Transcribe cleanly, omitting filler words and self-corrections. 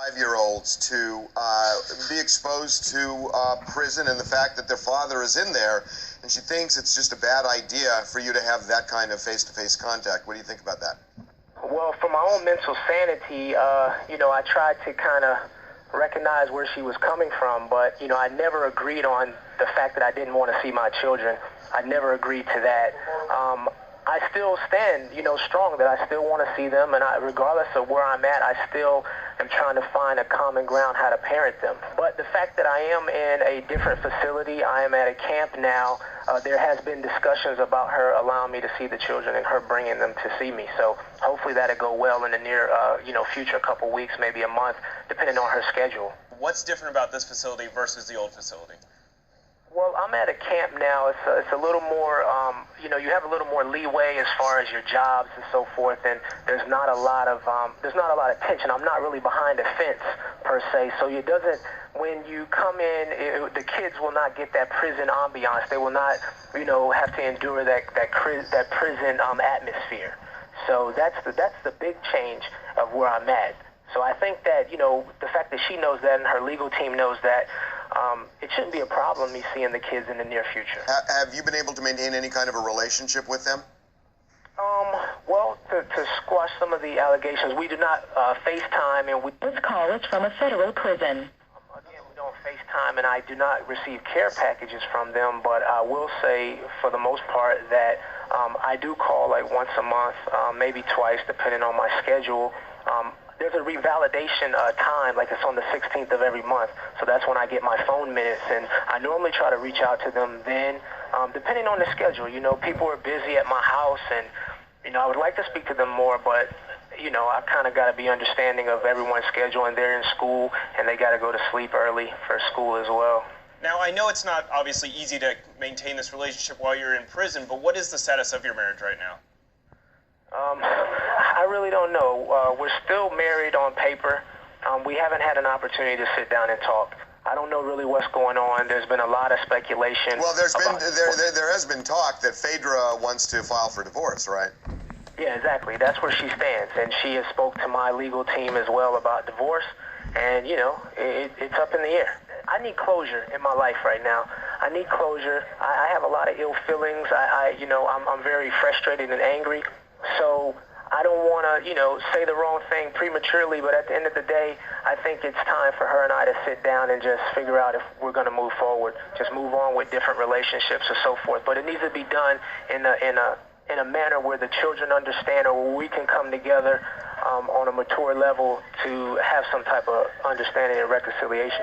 5-year-olds to be exposed to prison and the fact that their father is in there, and she thinks it's just a bad idea for you to have that kind of face-to-face contact. What do you think about that? Well, for my own mental sanity, I tried to kind of recognize where she was coming from, but, I never agreed on the fact that I didn't want to see my children. I never agreed to that. I still stand, strong that I still want to see them, and regardless of where I'm at, I still am trying to find a common ground how to parent them. But the fact that I am in a different facility, I am at a camp now, there has been discussions about her allowing me to see the children and her bringing them to see me. So hopefully that'll go well in the near, future, couple weeks, maybe a month, depending on her schedule. What's different about this facility versus the old facility? Well, I'm at a camp now. It's a little more, you have a little more leeway as far as your jobs and so forth, and there's not a lot of tension. I'm not really behind a fence per se, so it doesn't. When you come in, the kids will not get that prison ambiance. They will not, have to endure that prison atmosphere. So that's the big change of where I'm at. So I think that the fact that she knows that and her legal team knows that. It shouldn't be a problem, me seeing the kids in the near future. Have you been able to maintain any kind of a relationship with them? Well, to squash some of the allegations, we do not FaceTime, and This call is from a federal prison. Again, we don't FaceTime, and I do not receive care packages from them, but I will say, for the most part, that I do call like once a month, maybe twice, depending on my schedule. There's a revalidation time, like it's on the 16th of every month. So that's when I get my phone minutes, and I normally try to reach out to them then, depending on the schedule. People are busy at my house, and, I would like to speak to them more, but, I kind of got to be understanding of everyone's schedule, and they're in school, and they got to go to sleep early for school as well. Now, I know it's not obviously easy to maintain this relationship while you're in prison, but what is the status of your marriage right now? I really don't know. We're still married on paper. We haven't had an opportunity to sit down and talk. I don't know really what's going on. There's been a lot of speculation. Well, there has been talk that Phaedra wants to file for divorce, right? Yeah, exactly. That's where she stands, and she has spoke to my legal team as well about divorce, and it's up in the air. I need closure in my life right now. I need closure. I have a lot of ill feelings. I'm very frustrated and angry. So I don't want to, say the wrong thing prematurely, but at the end of the day, I think it's time for her and I to sit down and just figure out if we're going to move forward, just move on with different relationships and so forth. But it needs to be done in a manner where the children understand, or where we can come together on a mature level to have some type of understanding and reconciliation.